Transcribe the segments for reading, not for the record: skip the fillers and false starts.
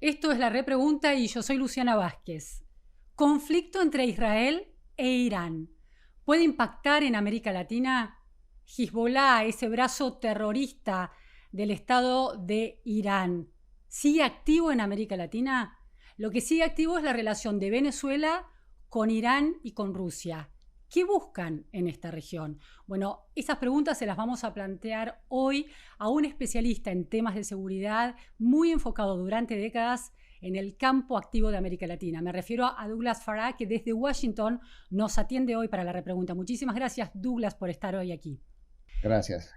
Esto es La Repregunta y yo soy Luciana Vázquez. Conflicto entre Israel e Irán. ¿Puede impactar en América Latina? Hezbollah, ese brazo terrorista del Estado de Irán, ¿sigue activo en América Latina? Lo que sigue activo es la relación de Venezuela con Irán y con Rusia. ¿Qué buscan en esta región? Bueno, esas preguntas se las vamos a plantear hoy a un especialista en temas de seguridad muy enfocado durante décadas en el campo activo de América Latina. Me refiero a Douglas Farah, que desde Washington nos atiende hoy para la repregunta. Muchísimas gracias, Douglas, por estar hoy aquí. Gracias.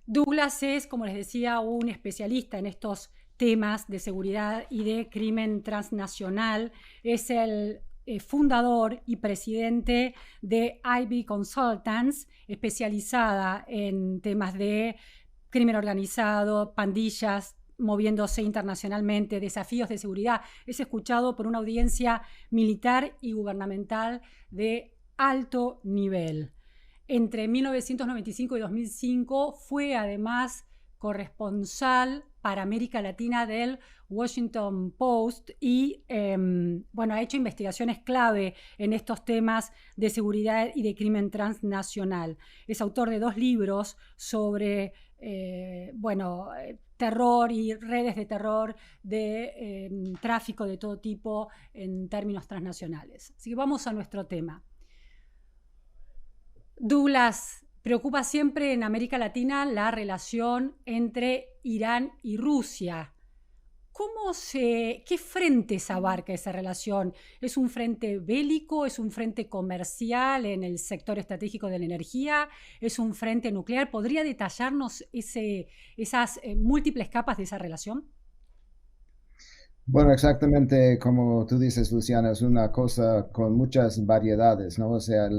Douglas es, como les decía, un especialista en estos temas de seguridad y de crimen transnacional. Es el fundador y presidente de IB Consultants, especializada en temas de crimen organizado, pandillas, moviéndose internacionalmente, desafíos de seguridad. Es escuchado por una audiencia militar y gubernamental de alto nivel. Entre 1995 y 2005 fue además corresponsal para América Latina del Washington Post y ha hecho investigaciones clave en estos temas de seguridad y de crimen transnacional. Es autor de 2 libros sobre terror y redes de terror, de tráfico de todo tipo en términos transnacionales. Así que vamos a nuestro tema. Douglas, preocupa siempre en América Latina la relación entre Irán y Rusia. ¿Qué frentes abarca esa relación? ¿Es un frente bélico? ¿Es un frente comercial en el sector estratégico de la energía? ¿Es un frente nuclear? ¿Podría detallarnos esas múltiples capas de esa relación? Bueno, exactamente como tú dices, Luciana, es una cosa con muchas variedades, ¿no? O sea,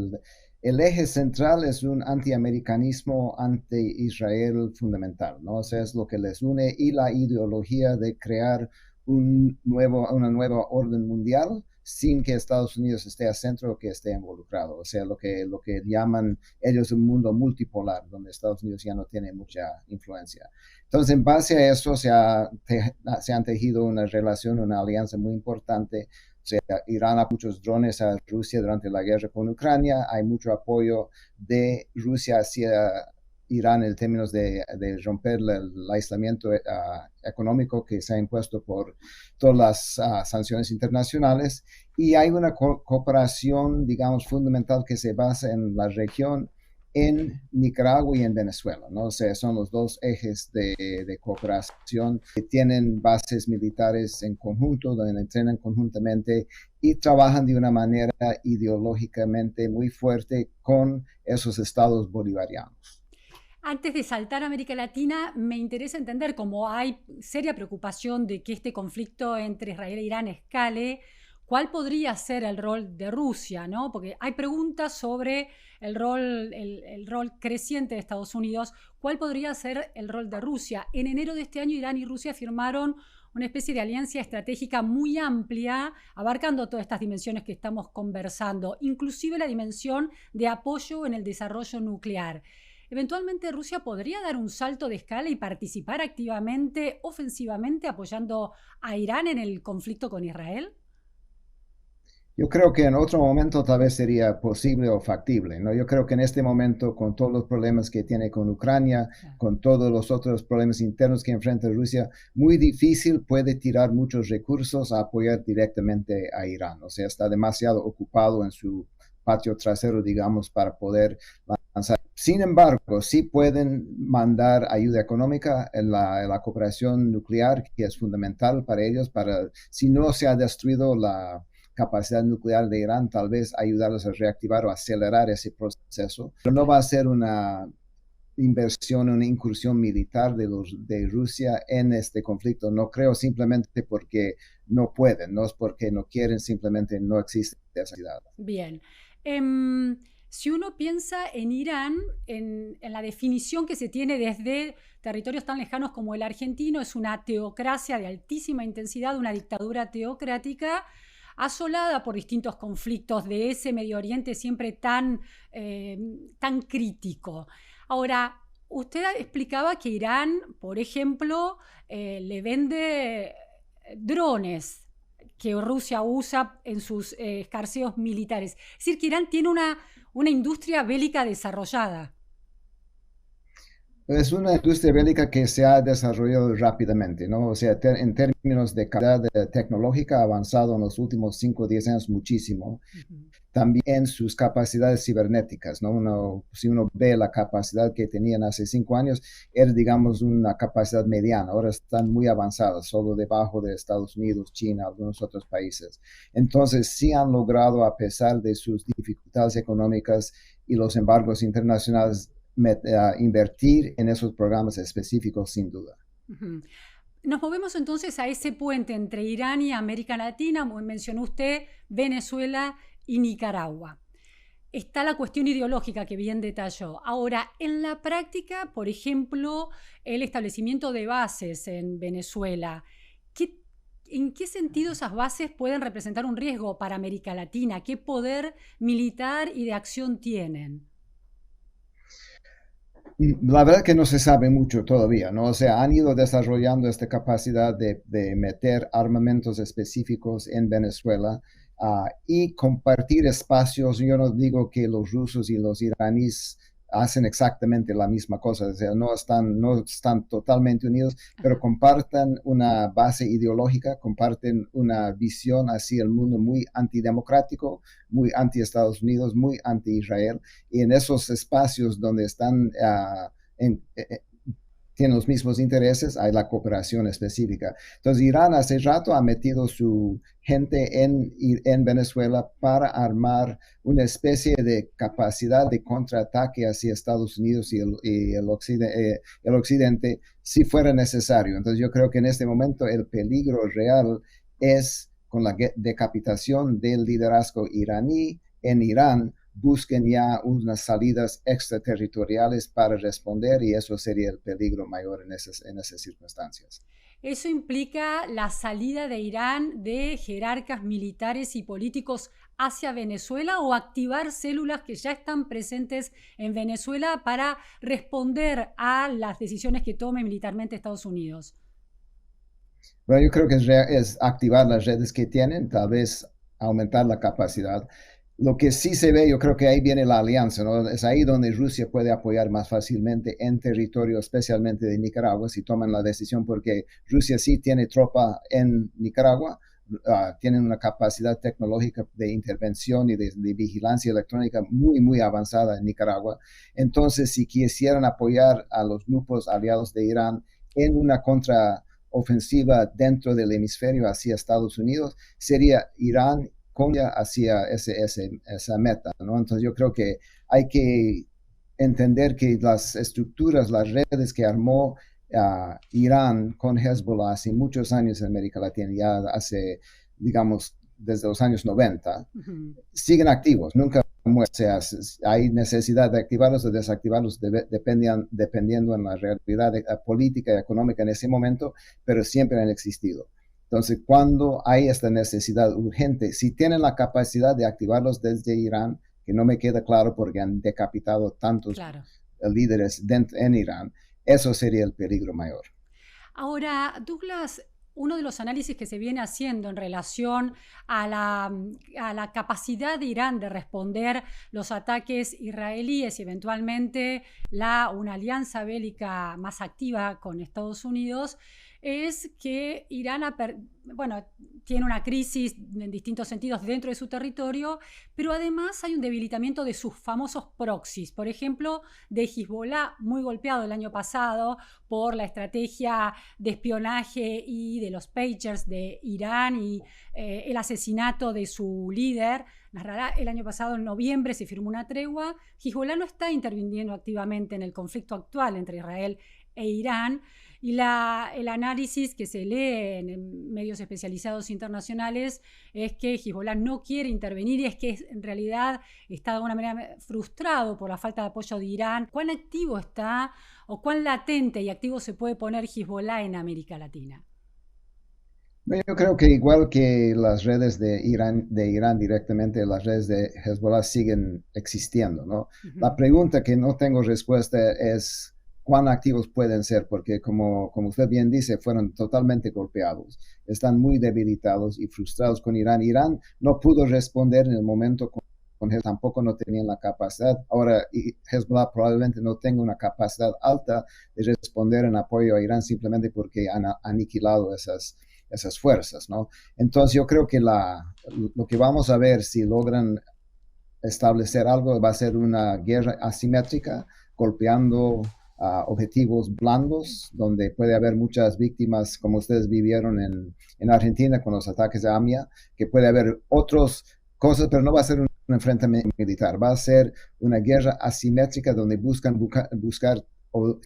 el eje central es un antiamericanismo, anti-Israel fundamental, ¿no? O sea, es lo que les une y la ideología de crear una nueva orden mundial sin que Estados Unidos esté al centro o que esté involucrado. O sea, lo que llaman ellos un mundo multipolar, donde Estados Unidos ya no tiene mucha influencia. Entonces, en base a eso se han tejido una relación, una alianza muy importante. O sea, Irán da muchos drones a Rusia durante la guerra con Ucrania. Hay mucho apoyo de Rusia hacia Irán en términos de romper el aislamiento económico que se ha impuesto por todas las sanciones internacionales. Y hay una cooperación, digamos, fundamental que se basa en la región, en Nicaragua y en Venezuela, ¿no? O sea, son los 2 ejes de cooperación que tienen bases militares en conjunto, donde entrenan conjuntamente y trabajan de una manera ideológicamente muy fuerte con esos estados bolivarianos. Antes de saltar a América Latina, me interesa entender cómo hay seria preocupación de que este conflicto entre Israel e Irán escale. ¿Cuál podría ser el rol de Rusia? ¿No? Porque hay preguntas sobre el rol creciente de Estados Unidos. ¿Cuál podría ser el rol de Rusia? En enero de este año, Irán y Rusia firmaron una especie de alianza estratégica muy amplia, abarcando todas estas dimensiones que estamos conversando, inclusive la dimensión de apoyo en el desarrollo nuclear. Eventualmente Rusia podría dar un salto de escala y participar activamente, ofensivamente, apoyando a Irán en el conflicto con Israel. Yo creo que en otro momento tal vez sería posible o factible, ¿no? Yo creo que en este momento, con todos los problemas que tiene con Ucrania, Claro. con todos los otros problemas internos que enfrenta Rusia, muy difícil puede tirar muchos recursos a apoyar directamente a Irán. O sea, está demasiado ocupado en su patio trasero, digamos, para poder lanzar. Sin embargo, sí pueden mandar ayuda económica en la cooperación nuclear, que es fundamental para ellos, para si no se ha destruido la capacidad nuclear de Irán, tal vez ayudarlos a reactivar o acelerar ese proceso. Pero no va a ser una inversión, una incursión militar de Rusia en este conflicto. No creo, simplemente porque no pueden, no es porque no quieren, simplemente no existe esa necesidad. Bien. Si uno piensa en Irán, en la definición que se tiene desde territorios tan lejanos como el argentino, es una teocracia de altísima intensidad, una dictadura teocrática asolada por distintos conflictos de ese Medio Oriente siempre tan crítico. Ahora, usted explicaba que Irán, por ejemplo, le vende drones que Rusia usa en sus escarceos militares. Es decir, que Irán tiene una industria bélica desarrollada. Es una industria bélica que se ha desarrollado rápidamente, ¿no? O sea, en términos de calidad tecnológica ha avanzado en los últimos 5 o 10 años muchísimo. También en sus capacidades cibernéticas, ¿no? Si uno ve la capacidad que tenían hace 5 años, era, digamos, una capacidad mediana. Ahora están muy avanzadas, solo debajo de Estados Unidos, China, algunos otros países. Entonces, sí han logrado, a pesar de sus dificultades económicas y los embargos internacionales, invertir en esos programas específicos, sin duda. Nos movemos entonces a ese puente entre Irán y América Latina. Mencionó usted Venezuela y Nicaragua. Está la cuestión ideológica que bien detalló. Ahora, en la práctica, por ejemplo, el establecimiento de bases en Venezuela, ¿en qué sentido esas bases pueden representar un riesgo para América Latina? ¿Qué poder militar y de acción tienen? La verdad que no se sabe mucho todavía, ¿no? O sea, han ido desarrollando esta capacidad de meter armamentos específicos en Venezuela y compartir espacios. Yo no digo que los rusos y los iraníes hacen exactamente la misma cosa, o sea, no están totalmente unidos, pero comparten una base ideológica, comparten una visión hacia el mundo muy antidemocrático, muy anti-Estados Unidos, muy anti-Israel, y en esos espacios donde están tienen los mismos intereses, hay la cooperación específica. Entonces, Irán hace rato ha metido su gente en Venezuela para armar una especie de capacidad de contraataque hacia Estados Unidos y el Occidente si fuera necesario. Entonces, yo creo que en este momento el peligro real es con la decapitación del liderazgo iraní en Irán, busquen ya unas salidas extraterritoriales para responder, y eso sería el peligro mayor en esas circunstancias. ¿Eso implica la salida de Irán de jerarcas militares y políticos hacia Venezuela o activar células que ya están presentes en Venezuela para responder a las decisiones que tome militarmente Estados Unidos? Bueno, yo creo que es activar las redes que tienen, tal vez aumentar la capacidad. Lo que sí se ve, yo creo que ahí viene la alianza, ¿no? Es ahí donde Rusia puede apoyar más fácilmente en territorio, especialmente de Nicaragua, si toman la decisión, porque Rusia sí tiene tropa en Nicaragua, tienen una capacidad tecnológica de intervención y de vigilancia electrónica muy, muy avanzada en Nicaragua. Entonces, si quisieran apoyar a los grupos aliados de Irán en una contraofensiva dentro del hemisferio hacia Estados Unidos, sería Irán hacia esa meta, ¿no? Entonces yo creo que hay que entender que las estructuras, las redes que armó Irán con Hezbollah hace muchos años en América Latina, ya hace, digamos, desde los años 90, siguen activos, nunca mueren. O sea, hay necesidad de activarlos o desactivarlos dependiendo en la realidad política y económica en ese momento, pero siempre han existido. Entonces, cuando hay esta necesidad urgente, si tienen la capacidad de activarlos desde Irán, que no me queda claro porque han decapitado tantos líderes en Irán, eso sería el peligro mayor. Ahora, Douglas, uno de los análisis que se viene haciendo en relación a la capacidad de Irán de responder los ataques israelíes y eventualmente una alianza bélica más activa con Estados Unidos es que Irán tiene una crisis en distintos sentidos dentro de su territorio, pero además hay un debilitamiento de sus famosos proxies, por ejemplo, de Hezbollah, muy golpeado el año pasado por la estrategia de espionaje y de los pagers de Irán y el asesinato de su líder. El año pasado, en noviembre, se firmó una tregua. Hezbollah no está interviniendo activamente en el conflicto actual entre Israel e Irán, y el análisis que se lee en medios especializados internacionales es que Hezbollah no quiere intervenir y es que en realidad está de alguna manera frustrado por la falta de apoyo de Irán. ¿Cuán activo está o cuán latente y activo se puede poner Hezbollah en América Latina? Yo creo que igual que las redes de Irán directamente, las redes de Hezbollah siguen existiendo, ¿no? La pregunta que no tengo respuesta es cuán activos pueden ser, porque como usted bien dice, fueron totalmente golpeados, están muy debilitados y frustrados con Irán. Irán no pudo responder en el momento con Hezbollah, tampoco no tenían la capacidad. Ahora Hezbollah probablemente no tenga una capacidad alta de responder en apoyo a Irán simplemente porque han aniquilado esas fuerzas, ¿no? Entonces yo creo que lo que vamos a ver si logran establecer algo va a ser una guerra asimétrica, golpeando objetivos blandos, donde puede haber muchas víctimas, como ustedes vivieron en Argentina con los ataques de AMIA, que puede haber otras cosas, pero no va a ser un enfrentamiento militar, va a ser una guerra asimétrica donde buscan buscar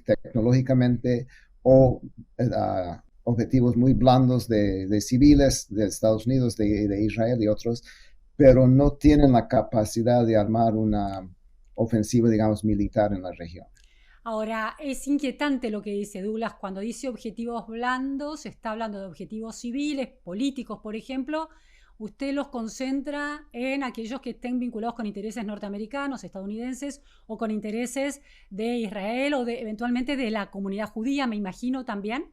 tecnológicamente o objetivos muy blandos de civiles de Estados Unidos, de Israel y otros, pero no tienen la capacidad de armar una ofensiva, digamos, militar en la región. Ahora, es inquietante lo que dice Douglas. Cuando dice objetivos blandos, está hablando de objetivos civiles, políticos, por ejemplo. Usted los concentra en aquellos que estén vinculados con intereses norteamericanos, estadounidenses, o con intereses de Israel o eventualmente de la comunidad judía, me imagino también.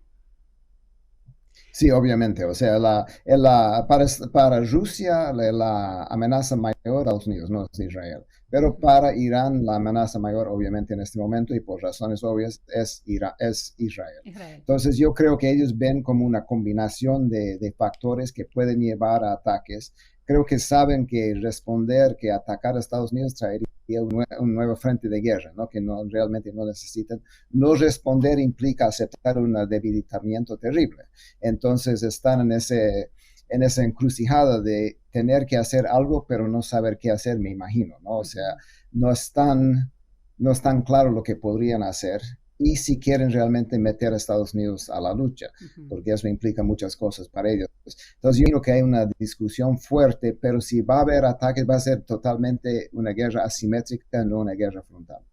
Sí, obviamente. O sea, para Rusia la amenaza mayor de Estados Unidos no es Israel. Pero para Irán la amenaza mayor, obviamente, en este momento y por razones obvias, es Israel. Entonces yo creo que ellos ven como una combinación de factores que pueden llevar a ataques. Creo que saben que que atacar a Estados Unidos traería un nuevo frente de guerra, ¿no? Que realmente no necesitan. No responder implica aceptar un debilitamiento terrible. Entonces están en esa encrucijada de tener que hacer algo, pero no saber qué hacer, me imagino, ¿no? O sea, no es tan claro lo que podrían hacer y si quieren realmente meter a Estados Unidos a la lucha, porque eso implica muchas cosas para ellos. Entonces yo creo que hay una discusión fuerte, pero si va a haber ataques va a ser totalmente una guerra asimétrica, no una guerra frontal.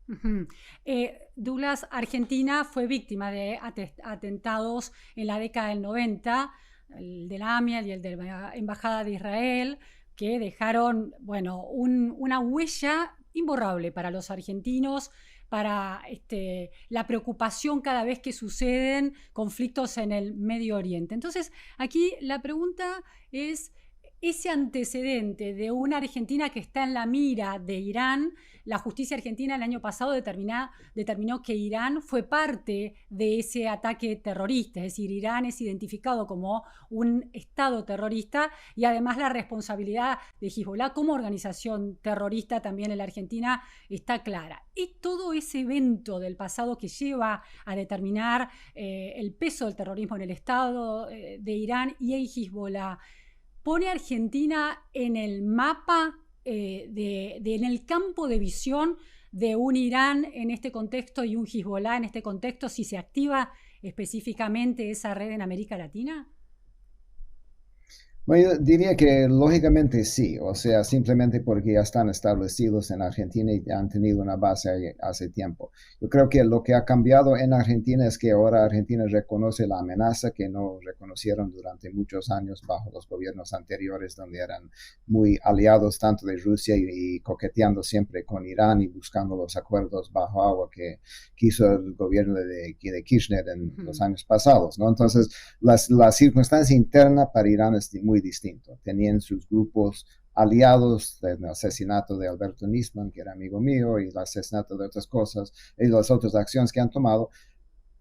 Douglas, Argentina fue víctima de atentados en la década del 90, el de la AMIA y el de la Embajada de Israel, que dejaron, bueno, una huella imborrable para los argentinos, para la preocupación cada vez que suceden conflictos en el Medio Oriente. Entonces, aquí la pregunta es, ese antecedente de una Argentina que está en la mira de Irán, la justicia argentina el año pasado determinó que Irán fue parte de ese ataque terrorista, es decir, Irán es identificado como un estado terrorista y además la responsabilidad de Hezbollah como organización terrorista también en la Argentina está clara. Y todo ese evento del pasado que lleva a determinar el peso del terrorismo en el estado de Irán y en Hezbollah, ¿pone a Argentina en el mapa, en el campo de visión de un Irán en este contexto y un Hezbollah en este contexto, si se activa específicamente esa red en América Latina? Bueno, yo diría que lógicamente sí, o sea, simplemente porque ya están establecidos en Argentina y han tenido una base hace tiempo. Yo creo que lo que ha cambiado en Argentina es que ahora Argentina reconoce la amenaza que no reconocieron durante muchos años bajo los gobiernos anteriores, donde eran muy aliados tanto de Rusia y coqueteando siempre con Irán y buscando los acuerdos bajo agua que quiso el gobierno de Kirchner en los años pasados, ¿no? Entonces, la circunstancia interna para Irán es muy distinto. Tenían sus grupos aliados del asesinato de Alberto Nisman, que era amigo mío, y el asesinato de otras cosas, y las otras acciones que han tomado,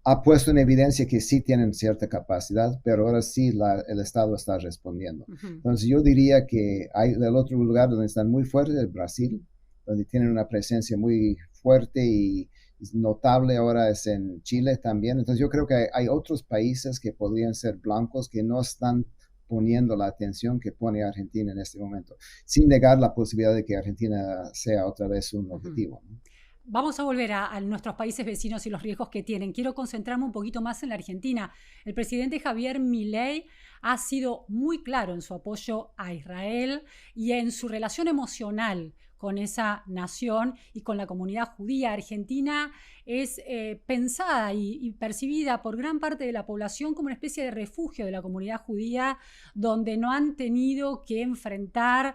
ha puesto en evidencia que sí tienen cierta capacidad, pero ahora sí el Estado está respondiendo. Entonces yo diría que hay el otro lugar donde están muy fuertes, el Brasil, donde tienen una presencia muy fuerte y notable ahora es en Chile también. Entonces yo creo que hay otros países que podrían ser blancos que no están poniendo la atención que pone Argentina en este momento, sin negar la posibilidad de que Argentina sea otra vez un objetivo, ¿no? Vamos a volver a nuestros países vecinos y los riesgos que tienen. Quiero concentrarme un poquito más en la Argentina. El presidente Javier Milei ha sido muy claro en su apoyo a Israel y en su relación emocional con esa nación y con la comunidad judía. Argentina es pensada y percibida por gran parte de la población como una especie de refugio de la comunidad judía, donde no han tenido que enfrentar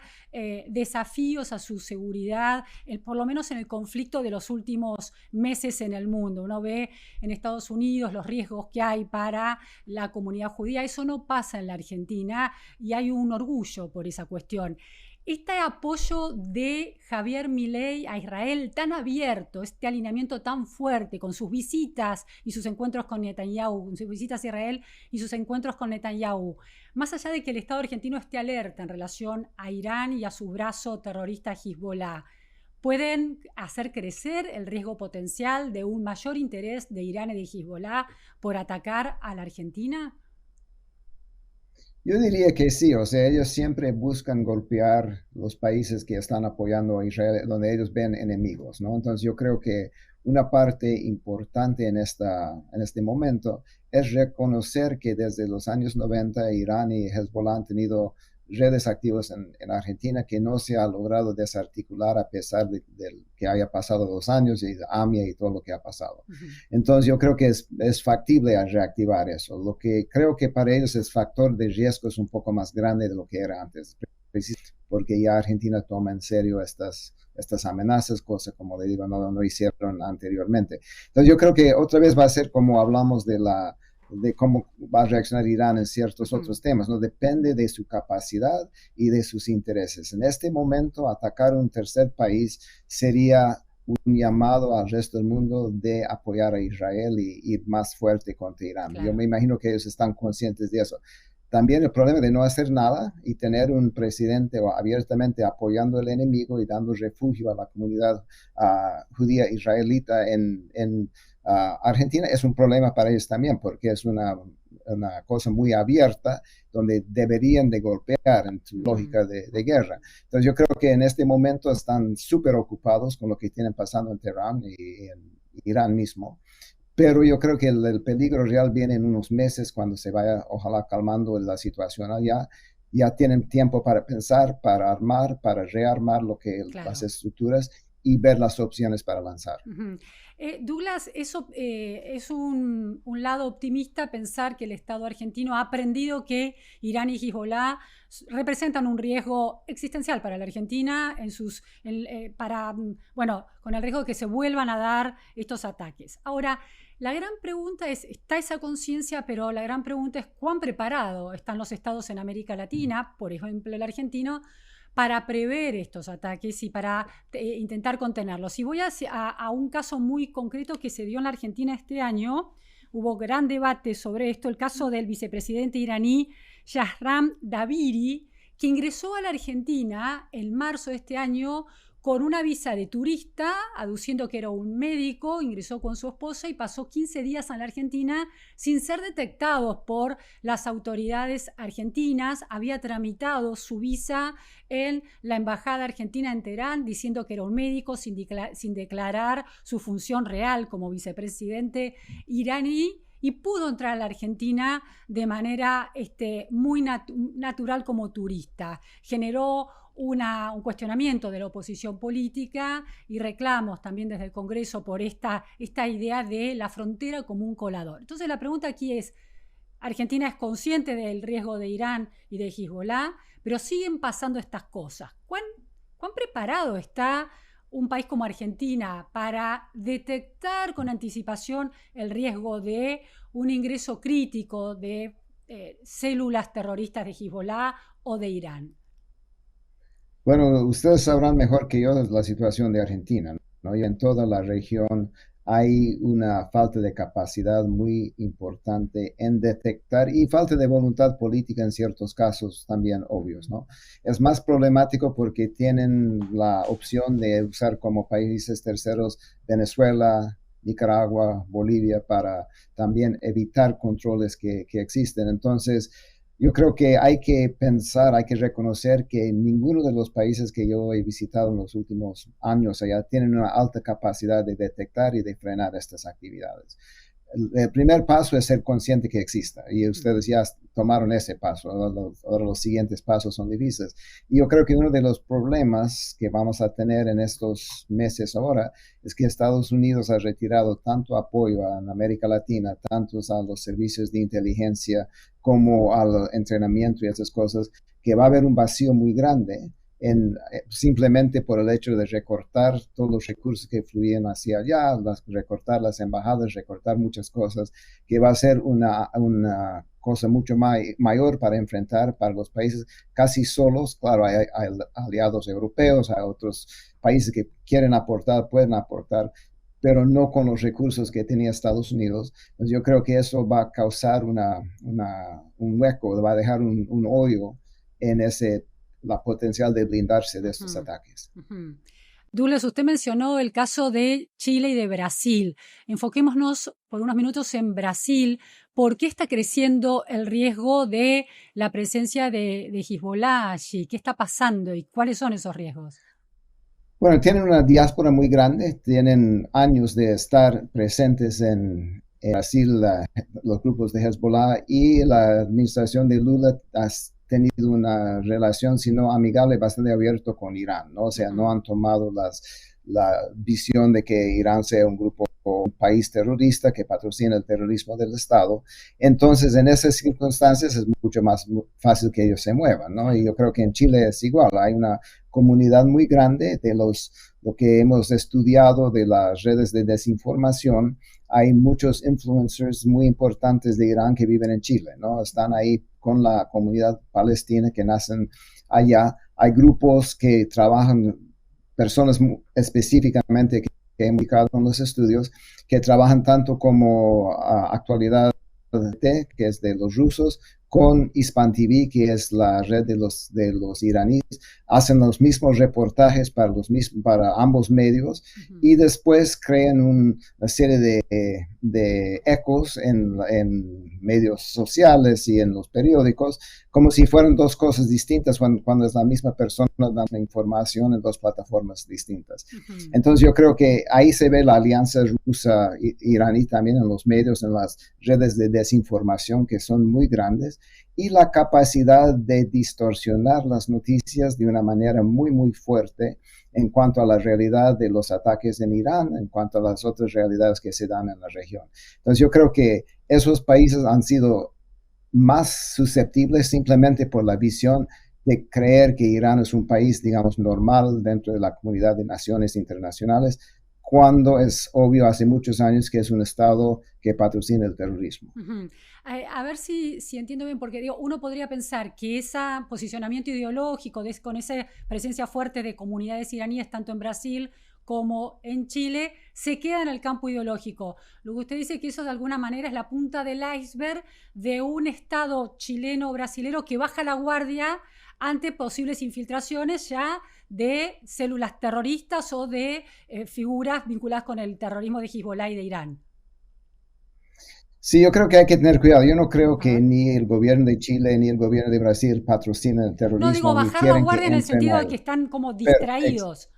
desafíos a su seguridad, por lo menos en el conflicto de los últimos meses en el mundo. Uno ve en Estados Unidos los riesgos que hay para la comunidad judía. Eso no pasa en la Argentina y hay un orgullo por esa cuestión. Este apoyo de Javier Milei a Israel tan abierto, este alineamiento tan fuerte con sus visitas y sus encuentros con Netanyahu, con sus visitas a Israel y sus encuentros con Netanyahu, más allá de que el Estado argentino esté alerta en relación a Irán y a su brazo terrorista Hezbollah, ¿pueden hacer crecer el riesgo potencial de un mayor interés de Irán y de Hezbollah por atacar a la Argentina? Yo diría que sí, o sea, ellos siempre buscan golpear los países que están apoyando a Israel, donde ellos ven enemigos, ¿no? Entonces yo creo que una parte importante en este momento es reconocer que desde los años 90 Irán y Hezbollah han tenido redes activas en Argentina que no se ha logrado desarticular a pesar de que haya pasado 2 años y de AMIA y todo lo que ha pasado. Entonces yo creo que es factible a reactivar eso. Lo que creo que para ellos el factor de riesgo es un poco más grande de lo que era antes, porque ya Argentina toma en serio estas amenazas, cosas como le digo, no hicieron anteriormente. Entonces yo creo que otra vez va a ser como hablamos de cómo va a reaccionar Irán en ciertos otros temas, ¿no? Depende de su capacidad y de sus intereses. En este momento, atacar un tercer país sería un llamado al resto del mundo de apoyar a Israel y ir más fuerte contra Irán. Claro. Yo me imagino que ellos están conscientes de eso. También el problema de no hacer nada y tener un presidente abiertamente apoyando al enemigo y dando refugio a la comunidad judía israelita en Argentina es un problema para ellos también, porque es una cosa muy abierta donde deberían de golpear en su lógica de guerra. Entonces yo creo que en este momento están súper ocupados con lo que tienen pasando en Teherán y en Irán mismo. Pero yo creo que el peligro real viene en unos meses cuando se vaya, ojalá, calmando la situación allá. Ya tienen tiempo para pensar, para armar, para rearmar claro, las estructuras y ver las opciones para lanzar. Douglas, eso es un lado optimista pensar que el Estado argentino ha aprendido que Irán y Hezbollah representan un riesgo existencial para la Argentina con el riesgo de que se vuelvan a dar estos ataques. Ahora, la gran pregunta es, está esa conciencia, pero la gran pregunta es cuán preparado están los estados en América Latina, por ejemplo el argentino, para prever estos ataques y para intentar contenerlos. Y voy a un caso muy concreto que se dio en la Argentina este año. Hubo gran debate sobre esto, el caso del vicepresidente iraní Shahram Dabiri, que ingresó a la Argentina en marzo de este año con una visa de turista, aduciendo que era un médico, ingresó con su esposa y pasó 15 días en la Argentina sin ser detectados por las autoridades argentinas. Había tramitado su visa en la embajada argentina en Teherán, diciendo que era un médico sin declarar su función real como vicepresidente iraní, y pudo entrar a la Argentina de manera muy natural como turista. Generó un cuestionamiento de la oposición política y reclamos también desde el Congreso por esta idea de la frontera como un colador. Entonces la pregunta aquí es, Argentina es consciente del riesgo de Irán y de Hezbollah, pero siguen pasando estas cosas. ¿Cuán preparado está un país como Argentina para detectar con anticipación el riesgo de un ingreso crítico de células terroristas de Hezbollah o de Irán? Bueno, ustedes sabrán mejor que yo la situación de Argentina, ¿no? Y en toda la región hay una falta de capacidad muy importante en detectar y falta de voluntad política en ciertos casos también obvios, ¿no? Es más problemático porque tienen la opción de usar como países terceros Venezuela, Nicaragua, Bolivia para también evitar controles que existen. Entonces, yo creo que hay que pensar, hay que reconocer que ninguno de los países que yo he visitado en los últimos años allá tienen una alta capacidad de detectar y de frenar estas actividades. el primer paso es ser consciente que exista y ustedes ya tomaron ese paso. Ahora los siguientes pasos son difíciles. Y yo creo que uno de los problemas que vamos a tener en estos meses ahora es que Estados Unidos ha retirado tanto apoyo a América Latina, tantos a los servicios de inteligencia como al entrenamiento y esas cosas, que va a haber un vacío muy grande simplemente por el hecho de recortar todos los recursos que fluían hacia allá, recortar las embajadas, recortar muchas cosas, que va a ser una cosa mucho mayor para enfrentar para los países casi solos. Claro, hay aliados europeos, hay otros países que quieren aportar, pueden aportar, pero no con los recursos que tenía Estados Unidos. Entonces yo creo que eso va a causar un hueco, va a dejar un hoyo en la potencial de blindarse de estos ataques. Douglas, usted mencionó el caso de Chile y de Brasil. Enfoquémonos por unos minutos en Brasil. ¿Por qué está creciendo el riesgo de la presencia de Hezbollah allí? ¿Qué está pasando y cuáles son esos riesgos? Bueno, tienen una diáspora muy grande, tienen años de estar presentes en Brasil, los grupos de Hezbollah, y la administración de Lula ha tenido una relación, si no amigable, bastante abierta con Irán, ¿no? O sea, no han tomado la visión de que Irán sea un grupo o un país terrorista que patrocina el terrorismo del Estado. Entonces, en esas circunstancias es mucho más fácil que ellos se muevan, ¿no? Y yo creo que en Chile es igual, hay una comunidad muy grande de lo que hemos estudiado de las redes de desinformación. Hay muchos influencers muy importantes de Irán que viven en Chile, ¿no? Están ahí con la comunidad palestina que nacen allá. Hay grupos que trabajan, personas específicamente que hemos indicado con los estudios, que trabajan tanto como actualidad, que es de los rusos, con Hispan TV, que es la red de los iraníes, hacen los mismos reportajes para ambos medios y después crean una serie de ecos en medios sociales y en los periódicos, como si fueran dos cosas distintas cuando es la misma persona dando información en dos plataformas distintas. Entonces yo creo que ahí se ve la alianza rusa-iraní también en los medios, en las redes de desinformación que son muy grandes, y la capacidad de distorsionar las noticias de una manera muy, muy fuerte en cuanto a la realidad de los ataques en Irán, en cuanto a las otras realidades que se dan en la región. Entonces yo creo que esos países han sido más susceptibles simplemente por la visión de creer que Irán es un país, digamos, normal dentro de la comunidad de naciones internacionales, cuando es obvio hace muchos años que es un Estado que patrocina el terrorismo. A ver si entiendo bien, porque digo, uno podría pensar que ese posicionamiento ideológico, con esa presencia fuerte de comunidades iraníes, tanto en Brasil como en Chile, se queda en el campo ideológico. Luego usted dice que eso de alguna manera es la punta del iceberg de un Estado chileno o brasilero que baja la guardia ante posibles infiltraciones ya de células terroristas o de figuras vinculadas con el terrorismo de Hezbollah y de Irán. Sí, yo creo que hay que tener cuidado. Yo no creo que ni el gobierno de Chile ni el gobierno de Brasil patrocinen el terrorismo. No digo bajar la guardia en el sentido de que están como distraídos.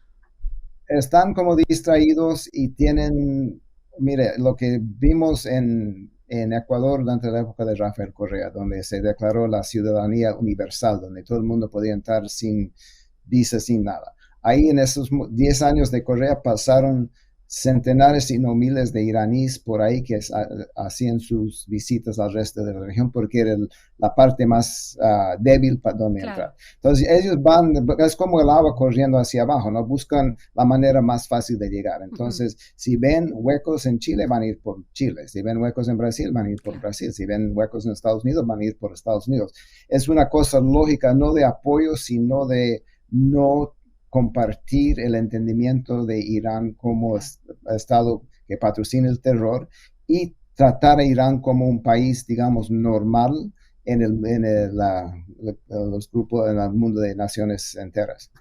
Están como distraídos y tienen, mire, lo que vimos en Ecuador durante la época de Rafael Correa, donde se declaró la ciudadanía universal, donde todo el mundo podía entrar sin visa, sin nada. Ahí en esos 10 años de Correa pasaron centenares y no miles de iraníes por ahí que hacían sus visitas al resto de la región porque era la parte más débil para donde entrar. Entonces ellos van, es como el agua corriendo hacia abajo, ¿no? Buscan la manera más fácil de llegar. Entonces, si ven huecos en Chile, van a ir por Chile. Si ven huecos en Brasil, van a ir por Brasil. Si ven huecos en Estados Unidos, van a ir por Estados Unidos. Es una cosa lógica, no de apoyo, sino de no compartir el entendimiento de Irán como Estado que patrocina el terror y tratar a Irán como un país, digamos, normal en los grupos, en el mundo de naciones enteras.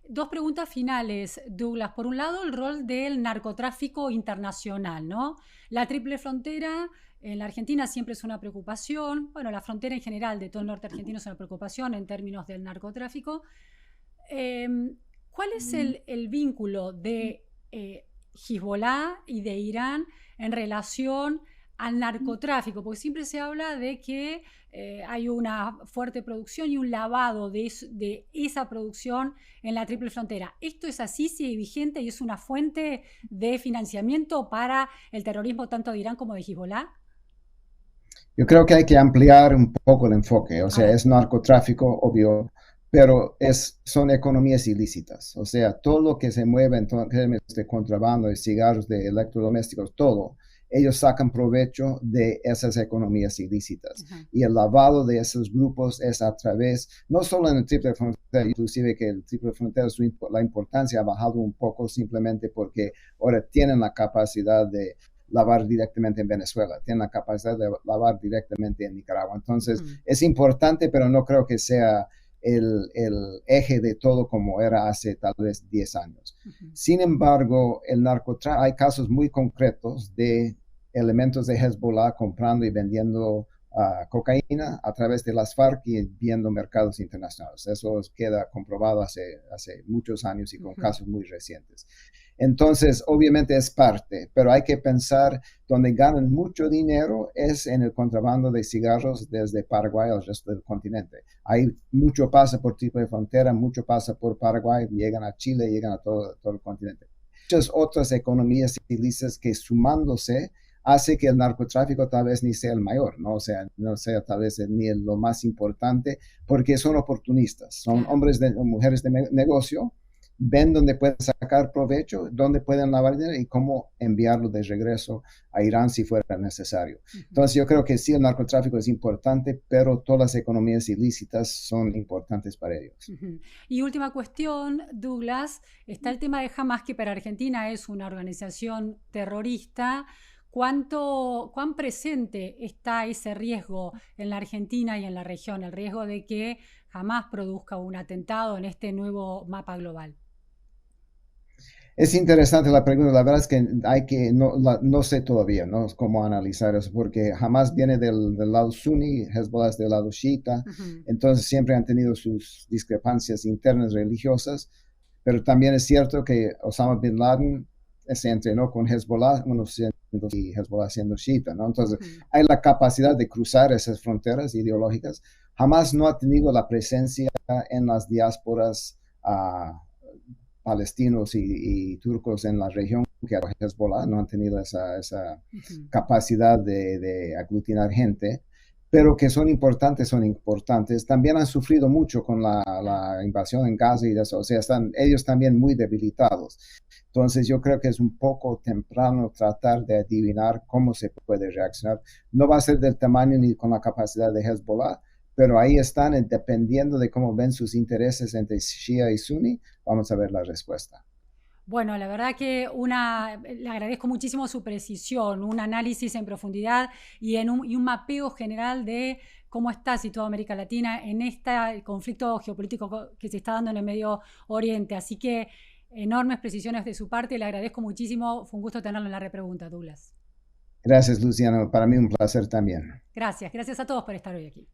Dos preguntas finales, Douglas. Por un lado, el rol del narcotráfico internacional, ¿no? La triple frontera en la Argentina siempre es una preocupación. Bueno, la frontera en general de todo el norte argentino es una preocupación en términos del narcotráfico. ¿Cuál es el vínculo de Hezbollah y de Irán en relación al narcotráfico, porque siempre se habla de que hay una fuerte producción y un lavado de esa producción en la Triple Frontera. ¿Esto es así, sigue vigente y es una fuente de financiamiento para el terrorismo tanto de Irán como de Hezbollah? Yo creo que hay que ampliar un poco el enfoque, o A sea, ver. es narcotráfico, obvio, pero son economías ilícitas, o sea, todo lo que se mueve en términos de contrabando, de cigarros, de electrodomésticos, todo, ellos sacan provecho de esas economías ilícitas. Y el lavado de esos grupos es a través, no solo en el Triple Frontera, inclusive que el Triple Frontera, la importancia ha bajado un poco simplemente porque ahora tienen la capacidad de lavar directamente en Venezuela, tienen la capacidad de lavar directamente en Nicaragua. Entonces, es importante, pero no creo que sea el eje de todo como era hace tal vez 10 años. Sin embargo, el narcotráfico, hay casos muy concretos de elementos de Hezbollah comprando y vendiendo cocaína a través de las FARC y viendo mercados internacionales. Eso queda comprobado hace muchos años y con casos muy recientes. Entonces, obviamente es parte, pero hay que pensar donde ganan mucho dinero es en el contrabando de cigarros desde Paraguay al resto del continente. Hay mucho pasa por Triple Frontera, mucho pasa por Paraguay, llegan a Chile, llegan a todo el continente. Muchas otras economías ilícitas que sumándose hace que el narcotráfico tal vez ni sea el mayor, ¿no? O sea, no sea tal vez ni lo más importante, porque son oportunistas, son hombres o mujeres de negocio, ven dónde pueden sacar provecho, dónde pueden lavar dinero y cómo enviarlo de regreso a Irán si fuera necesario. Entonces yo creo que sí, el narcotráfico es importante, pero todas las economías ilícitas son importantes para ellos. Y última cuestión, Douglas, está el tema de Hamas, que para Argentina es una organización terrorista. ¿Cuán presente está ese riesgo en la Argentina y en la región, el riesgo de que Hamas produzca un atentado en este nuevo mapa global? Es interesante la pregunta, la verdad es que no sé todavía, ¿no? Cómo analizar eso, porque Hamas viene del lado suní, Hezbollah es del lado chiita, entonces siempre han tenido sus discrepancias internas religiosas, pero también es cierto que Osama Bin Laden se entrenó con Hezbollah, y Hezbollah siendo chiita, ¿no? Entonces hay la capacidad de cruzar esas fronteras ideológicas. Hamas no ha tenido la presencia en las diásporas palestinos y turcos en la región que Hezbollah no han tenido esa capacidad de aglutinar gente, pero que son importantes. También han sufrido mucho con la invasión en Gaza y eso, o sea, están ellos también muy debilitados. Entonces yo creo que es un poco temprano tratar de adivinar cómo se puede reaccionar. No va a ser del tamaño ni con la capacidad de Hezbollah, pero ahí están, dependiendo de cómo ven sus intereses entre Shia y Sunni, vamos a ver la respuesta. Bueno, la verdad que le agradezco muchísimo su precisión, un análisis en profundidad y un mapeo general de cómo está situada América Latina en este conflicto geopolítico que se está dando en el Medio Oriente. Así que enormes precisiones de su parte, le agradezco muchísimo, fue un gusto tenerlo en la repregunta, Douglas. Gracias, Luciano, para mí un placer también. Gracias a todos por estar hoy aquí.